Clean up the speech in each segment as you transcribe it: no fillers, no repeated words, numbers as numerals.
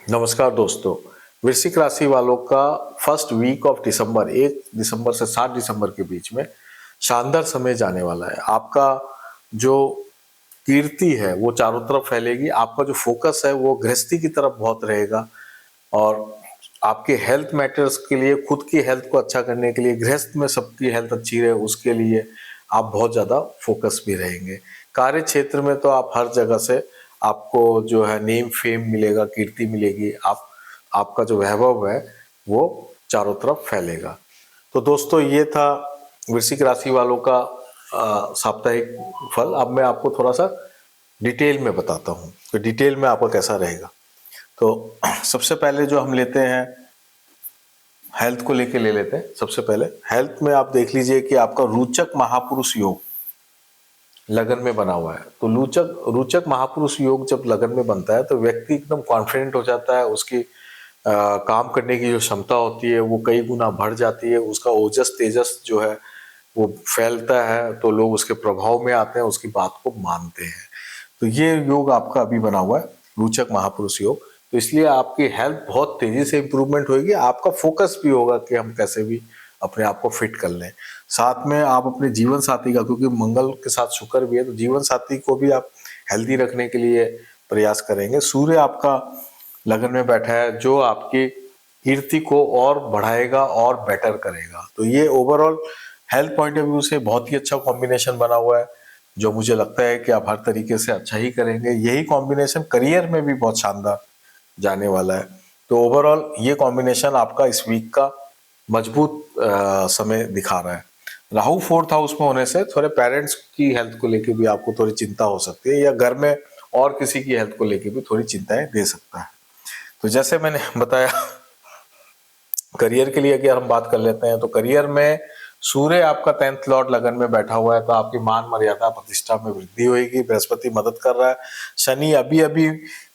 नमस्कार दोस्तों। वृश्चिक राशि वालों का फर्स्ट वीक ऑफ दिसंबर 1 दिसंबर से 7 दिसंबर के बीच में शानदार समय जाने वाला है। आपका जो कीर्ति है वो चारों तरफ फैलेगी। आपका जो फोकस है वो गृहस्थी की तरफ बहुत रहेगा और आपके हेल्थ मैटर्स के लिए, खुद की हेल्थ को अच्छा करने के लिए, गृहस्थ में सबकी हेल्थ अच्छी रहे उसके लिए आप बहुत ज़्यादा फोकस भी रहेंगे। कार्य क्षेत्र में तो आप हर जगह से आपको जो है नेम फेम मिलेगा, कीर्ति मिलेगी। आपका जो वैभव है वो चारों तरफ फैलेगा। तो दोस्तों ये था वृश्चिक राशि वालों का साप्ताहिक फल। अब मैं आपको थोड़ा सा डिटेल में बताता हूँ तो डिटेल में आपका कैसा रहेगा। तो सबसे पहले जो हम लेते हैं हेल्थ को लेके ले लेते हैं। सबसे पहले हेल्थ में आप देख लीजिए कि आपका रोचक महापुरुष योग लगन में बना हुआ है। तो रोचक रोचक महापुरुष योग जब लगन में बनता है तो व्यक्ति एकदम कॉन्फिडेंट हो जाता है। उसकी काम करने की जो क्षमता होती है वो कई गुना बढ़ जाती है। उसका ओजस तेजस जो है वो फैलता है तो लोग उसके प्रभाव में आते हैं, उसकी बात को मानते हैं। तो ये योग आपका अभी बना हुआ है, रोचक महापुरुष योग। तो इसलिए आपकी हेल्थ बहुत तेजी से इंप्रूवमेंट होगी। आपका फोकस भी होगा कि हम कैसे भी अपने आप को फिट कर लें। साथ में आप अपने जीवन साथी का, क्योंकि मंगल के साथ शुक्र भी है, तो जीवन साथी को भी आप हेल्दी रखने के लिए प्रयास करेंगे। सूर्य आपका लगन में बैठा है जो आपकी कीर्ति को और बढ़ाएगा और बेटर करेगा। तो ये overall health point of view से बहुत ही अच्छा कॉम्बिनेशन बना हुआ है, जो मुझे लगता है कि आप हर तरीके से अच्छा ही करेंगे। यही कॉम्बिनेशन करियर में भी बहुत शानदार जाने वाला है। तो ओवरऑल ये कॉम्बिनेशन आपका इस वीक का मजबूत समय दिखा रहा है। राहु फोर्थ हाउस में होने से थोड़े पेरेंट्स की हेल्थ को लेके भी आपको थोड़ी चिंता हो सकती है, या घर में और किसी की हेल्थ को लेके भी थोड़ी चिंताएं दे सकता है। तो जैसे मैंने बताया, करियर के लिए अगर हम बात कर लेते हैं तो करियर में सूर्य आपका 10th लॉर्ड लगन में बैठा हुआ है तो आपकी मान मर्यादा प्रतिष्ठा में वृद्धि होगी। बृहस्पति मदद कर रहा है। शनि अभी अभी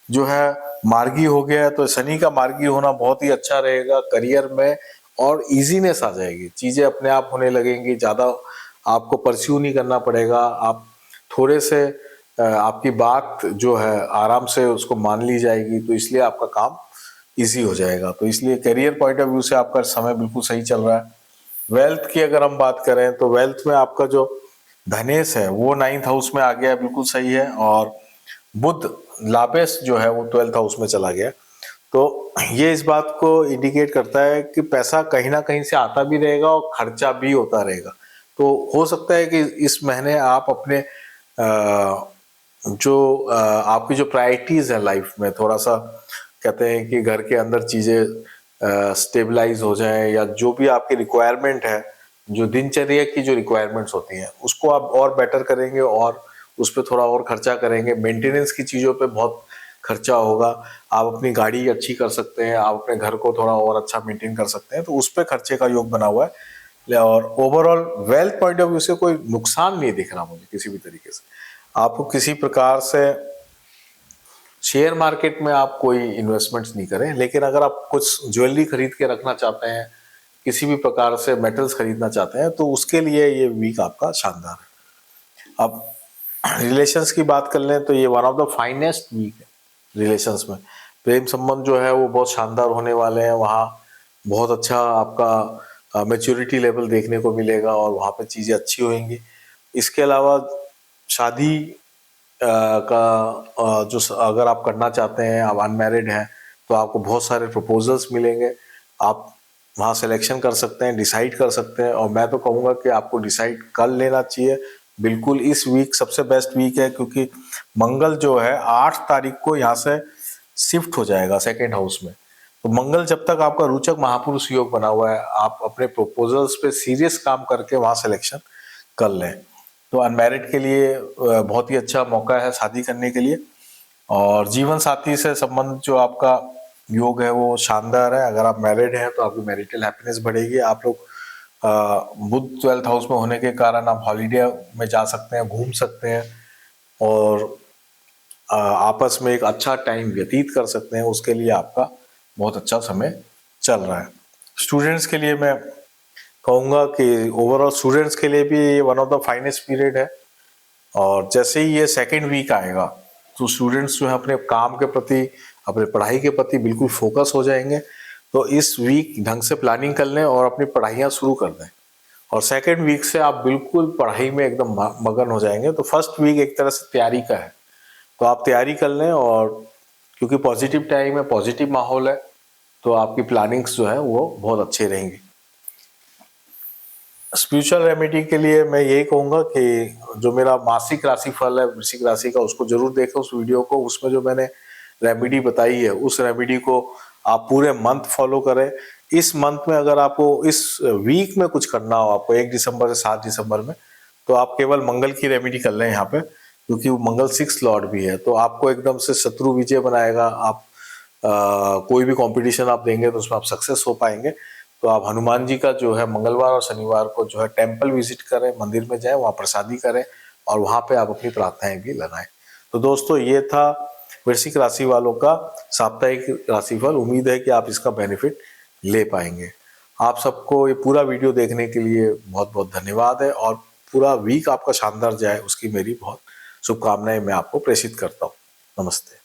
जो है मार्गी हो गया है, तो शनि का मार्गी होना बहुत ही अच्छा रहेगा करियर में, और इजीनेस आ जाएगी, चीजें अपने आप होने लगेंगी। ज्यादा आपको परस्यू नहीं करना पड़ेगा। आप थोड़े से आपकी बात जो है आराम से उसको मान ली जाएगी, तो इसलिए आपका काम इजी हो जाएगा। तो इसलिए करियर पॉइंट ऑफ व्यू से आपका समय बिल्कुल सही चल रहा है। वेल्थ की अगर हम बात करें तो वेल्थ में आपका जो धनेश है वो 9th हाउस में आ गया है, बिल्कुल सही है। और बुध लापेस जो है वो 12th हाउस में चला गया। तो ये इस बात को इंडिकेट करता है कि पैसा कहीं ना कहीं से आता भी रहेगा और खर्चा भी होता रहेगा। तो हो सकता है कि इस महीने आप अपने आपकी जो प्रायोरिटीज है लाइफ में, थोड़ा सा कहते हैं कि घर के अंदर चीजें स्टेबलाइज हो जाएं, या जो भी आपकी रिक्वायरमेंट है, जो दिनचर्या की जो रिक्वायरमेंट्स होती हैं उसको आप और बेटर करेंगे और उस पर थोड़ा और खर्चा करेंगे। मेंटेनेंस की चीज़ों पे बहुत खर्चा होगा। आप अपनी गाड़ी अच्छी कर सकते हैं, आप अपने घर को थोड़ा और अच्छा मेंटेन कर सकते हैं, तो उस पर खर्चे का योग बना हुआ है। और overall wealth point of view से कोई नुकसान नहीं दिख रहा मुझे किसी भी तरीके से। आपको किसी प्रकार से शेयर मार्केट में आप कोई इन्वेस्टमेंट्स नहीं करें, लेकिन अगर आप कुछ ज्वेलरी खरीद के रखना चाहते हैं, किसी भी प्रकार से मेटल्स खरीदना चाहते हैं, तो उसके लिए ये वीक आपका शानदार है। अब रिलेशंस की बात कर लें तो ये one of the finest week है रिलेशंस में। प्रेम संबंध जो है वो बहुत शानदार होने वाले हैं। वहाँ बहुत अच्छा आपका मैच्योरिटी लेवल देखने को मिलेगा और वहाँ पे चीज़ें अच्छी होंगी। इसके अलावा शादी जो अगर आप करना चाहते हैं, आप अनमैरिड हैं, तो आपको बहुत सारे प्रपोजल्स मिलेंगे। आप वहाँ सिलेक्शन कर सकते हैं, डिसाइड कर सकते हैं, और मैं तो कहूँगा कि आपको डिसाइड कर लेना चाहिए। बिल्कुल इस वीक सबसे बेस्ट वीक है, क्योंकि मंगल जो है 8 तारीख को यहाँ से शिफ्ट हो जाएगा 2nd हाउस में। तो मंगल जब तक आपका रोचक महापुरुष योग बना हुआ है, आप अपने प्रपोजल्स पे सीरियस काम करके वहाँ सिलेक्शन कर लें। तो अनमैरिड के लिए बहुत ही अच्छा मौका है शादी करने के लिए। और जीवन साथी से संबंध जो आपका योग है वो शानदार है। अगर आप मैरिड हैं तो आपकी मैरिटल हैप्पीनेस बढ़ेगी। आप लोग बुध 12th हाउस में होने के कारण आप हॉलीडे में जा सकते हैं, घूम सकते हैं, और आपस में एक अच्छा टाइम व्यतीत कर सकते हैं। उसके लिए आपका बहुत अच्छा समय चल रहा है। स्टूडेंट्स के लिए मैं कहूँगा कि ओवरऑल स्टूडेंट्स के लिए भी ये one of the finest period है। और जैसे ही ये 2nd वीक आएगा तो स्टूडेंट्स जो है अपने काम के प्रति अपने पढ़ाई के प्रति बिल्कुल फोकस हो जाएंगे। तो इस वीक ढंग से प्लानिंग कर लें और अपनी पढ़ाइयाँ शुरू कर दें, और सेकेंड वीक से आप बिल्कुल पढ़ाई में एकदम मगन हो जाएंगे। तो फर्स्ट वीक एक तरह से तैयारी का है, तो आप तैयारी कर लें, और क्योंकि पॉजिटिव टाइम है, पॉजिटिव माहौल है, तो आपकी प्लानिंग्स जो है वो बहुत अच्छी रहेंगी। स्पिरिचुअल रेमेडी के लिए मैं यही कहूँगा कि जो मेरा मासिक राशिफल है वृश्चिक राशि का, उसको जरूर देखें, उस वीडियो को। उसमें जो मैंने रेमेडी बताई है, उस रेमेडी को आप पूरे मंथ फॉलो करें। इस मंथ में अगर आपको इस वीक में कुछ करना हो, आपको 1 दिसंबर से 7 दिसंबर में, तो आप केवल मंगल की रेमेडी कर लें यहाँ पे, क्योंकि वो मंगल 6 लॉर्ड भी है, तो आपको एकदम से शत्रु विजय बनाएगा। आप कोई भी कंपटीशन आप देंगे तो उसमें आप सक्सेस हो पाएंगे। तो आप हनुमान जी का जो है मंगलवार और शनिवार को जो है टेम्पल विजिट करें, मंदिर में जाएं, वहाँ प्रसादी करें, और वहाँ पे आप अपनी प्रार्थनाएं भी लगाएं। तो दोस्तों, ये था वृश्चिक राशि वालों का साप्ताहिक राशिफल। उम्मीद है कि आप इसका बेनिफिट ले पाएंगे। आप सबको ये पूरा वीडियो देखने के लिए बहुत बहुत धन्यवाद है, और पूरा वीक आपका शानदार जाए उसकी मेरी बहुत शुभकामनाएं मैं आपको प्रेषित करता हूँ। नमस्ते।